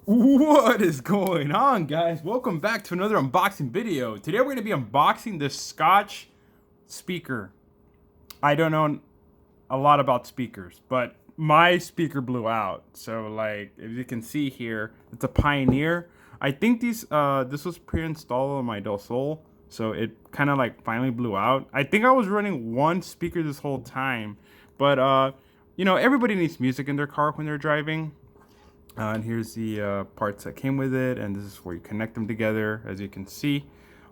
What is going on, guys? Welcome back to another unboxing video. Today we're going to be unboxing this Scotch speaker. I don't know a lot about speakers, but my speaker blew out. So like if you can see here, it's a Pioneer. I think this was pre-installed on my Del Sol, so it kind of like finally blew out. I think I was running one speaker this whole time, but everybody needs music in their car when they're driving. And here's the parts that came with it, and this is where you connect them together. As you can see,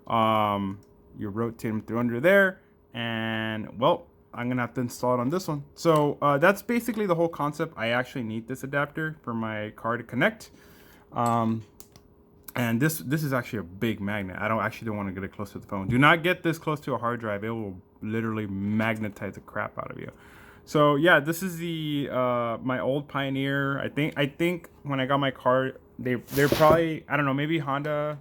you rotate them through under there, and well, I'm gonna have to install it on this one. So that's basically the whole concept. I actually need this adapter for my car to connect, and this is actually a big magnet. I don't want to get it close to the phone. Do not get this close to a hard drive. It will literally magnetize the crap out of you. So yeah, this is the my old Pioneer. I think when I got my car, they're probably, I don't know, maybe Honda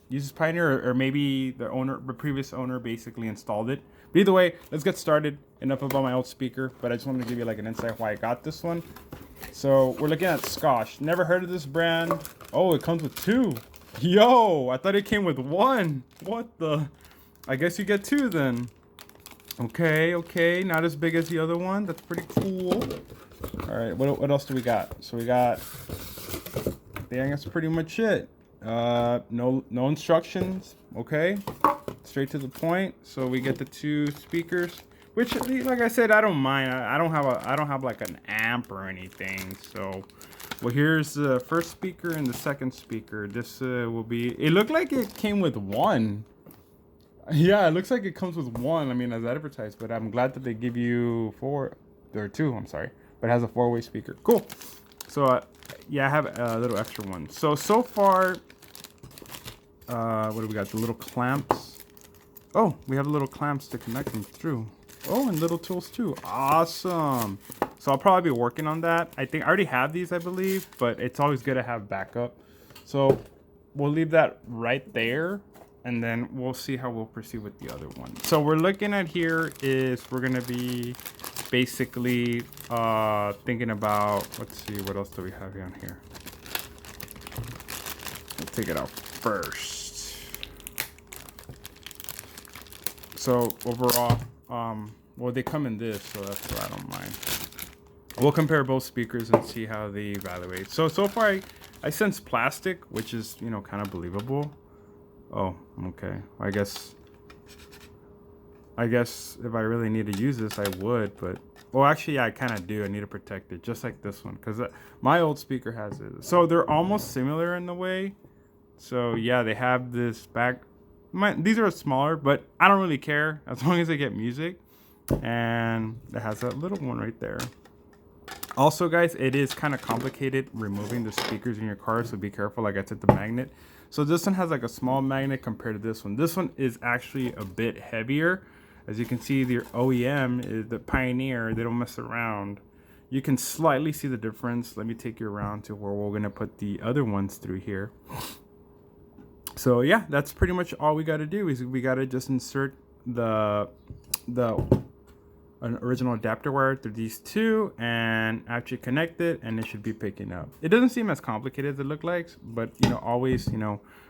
uses Pioneer, or maybe the previous owner basically installed it. But either way, let's get started. Enough about my old speaker, but I just wanted to give you like an insight why I got this one. So we're looking at Scosche. Never heard of this brand. Oh, it comes with two. Yo, I thought it came with one. What the? I guess you get two then. Okay, not as big as the other one. That's pretty cool. All right, what else do we got? So we got, I think that's pretty much it. No instructions. Okay, straight to the point. So we get the two speakers, which, like I said, I don't mind. I don't have like an amp or anything. So, well, here's the first speaker and the second speaker. This will be. It looked like it came with one. Yeah, it looks like it comes with one. I mean, as advertised, but I'm glad that they give you four or two. I'm sorry, but it has a four-way speaker. Cool. So, yeah, I have a little extra one. So far, what do we got? The little clamps. Oh, we have little clamps to connect them through. Oh, and little tools too. Awesome. So I'll probably be working on that. I think I already have these, I believe, but it's always good to have backup. So we'll leave that right there, and then we'll see how we'll proceed with the other one. So we're looking at here is we're gonna be basically thinking about, let's see, what else do we have on here? Let's take it out first. So overall, well, they come in this, so that's why I don't mind. We'll compare both speakers and see how they evaluate. So far I sense plastic, which is, kind of believable. Oh, okay. I guess if I really need to use this, I would, but well, actually, yeah, I kind of do. I need to protect it, just like this one, because my old speaker has it. So they're almost similar in the way. So yeah, they have this back. These are smaller, but I don't really care as long as I get music. And it has that little one right there. Also, guys, it is kind of complicated removing the speakers in your car, so be careful. Like I said, the magnet. So this one has like a small magnet compared to this one. This one is actually a bit heavier. As you can see, the OEM is the Pioneer. They don't mess around. You can slightly see the difference. Let me take you around to where we're gonna put the other ones through here. So yeah, that's pretty much all we got to do. Is we got to just insert an original adapter wire through these two, and actually connect it, and it should be picking up. It doesn't seem as complicated as it looks like, but always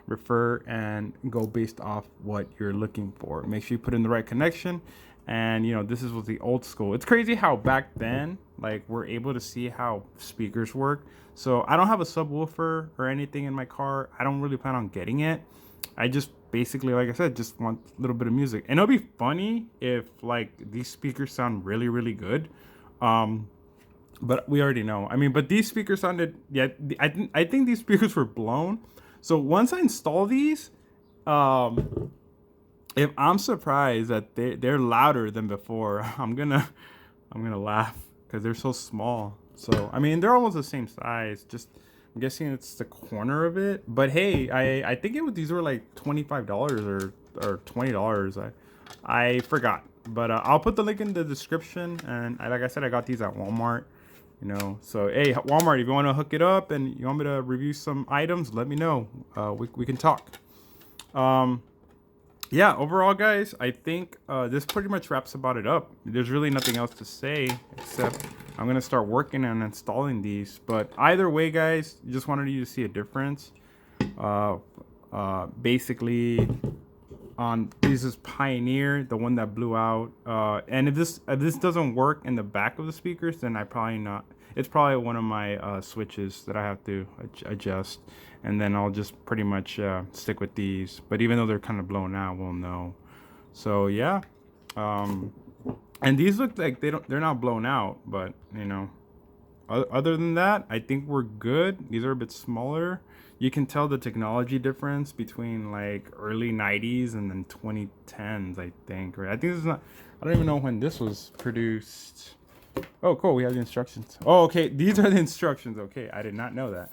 refer and go based off what you're looking for. Make sure you put in the right connection, and this is with the old school. It's crazy how back then, like, we're able to see how speakers work. So I don't have a subwoofer or anything in my car. I don't really plan on getting it. I just basically, like I said, just want a little bit of music. And it'll be funny if like these speakers sound really, really good. But we already know. I mean, but these speakers sounded, yeah, I think these speakers were blown. So once I install these, if I'm surprised that they're louder than before, I'm gonna laugh because they're so small. So I mean, they're almost the same size. Just I'm guessing it's the corner of it. But hey, I think these were like $25 or $20. I forgot. But I'll put the link in the description. And like I said, I got these at Walmart. So hey, Walmart, if you want to hook it up and you want me to review some items, let me know. We can talk. yeah, overall, guys, I think this pretty much wraps about it up. There's really nothing else to say except I'm gonna start working on installing these. But either way, guys, just wanted you to see a difference. Uh, Basically, on this is Pioneer, the one that blew out. And if this doesn't work in the back of the speakers, then I probably not. It's probably one of my switches that I have to adjust, and then I'll just pretty much stick with these. But even though they're kind of blown out, we'll know. So yeah, um, and these look like they're not blown out, but you know, other than that, I think we're good. These are a bit smaller. You can tell the technology difference between like early 90s and then 2010s, I think. Right? I think this is not, I don't even know when this was produced. Oh, cool. We have the instructions. Oh, okay. These are the instructions. Okay. I did not know that.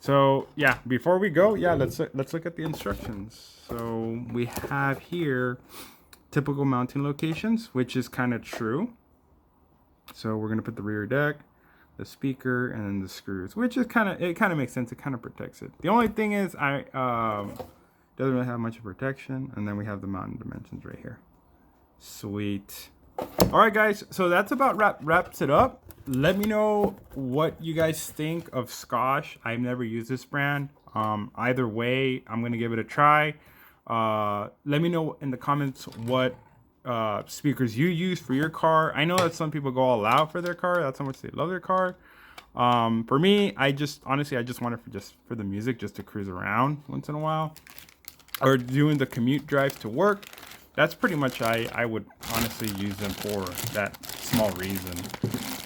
So yeah, before we go, yeah, let's look at the instructions. So we have here typical mounting locations, which is kind of true. So we're gonna put the rear deck, the speaker, and then the screws, which is kind of makes sense. It kind of protects it. The only thing is doesn't really have much of protection. And then we have the mounting dimensions right here. Sweet. All right, guys. So that's about wraps it up. Let me know what you guys think of Scosche. I've never used this brand. Either way, I'm gonna give it a try. Let me know in the comments what speakers you use for your car. I know that some people go all out for their car. That's how much they love their car. For me, I just want it for the music, just to cruise around once in a while, or doing the commute drive to work. That's pretty much I would honestly use them for that small reason.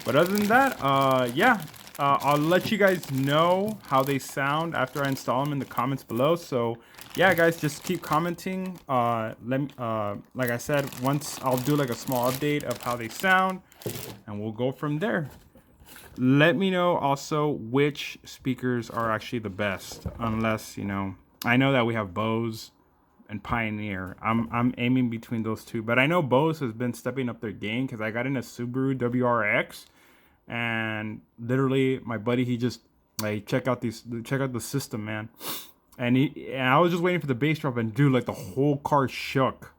But other than that, yeah, I'll let you guys know how they sound after I install them in the comments below. So yeah, guys, just keep commenting. Like I said, once I'll do like a small update of how they sound, and we'll go from there. Let me know also which speakers are actually the best, unless, you know, I know that we have Bose and Pioneer. I'm aiming between those two, but I know Bose has been stepping up their game, because I got in a Subaru WRX, and literally my buddy, he just like check out the system, man. And I was just waiting for the bass drop, and dude, like the whole car shook.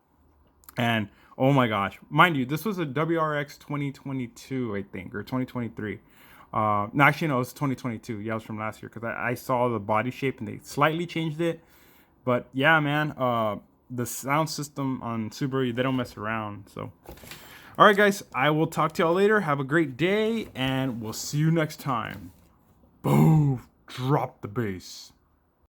And oh my gosh, mind you, this was a WRX 2022, I think, or 2023. No, actually, no, it was 2022. Yeah, it was from last year, because I saw the body shape and they slightly changed it. But yeah, man, the sound system on Subaru, they don't mess around. So, all right, guys, I will talk to y'all later. Have a great day, and we'll see you next time. Boom, drop the bass.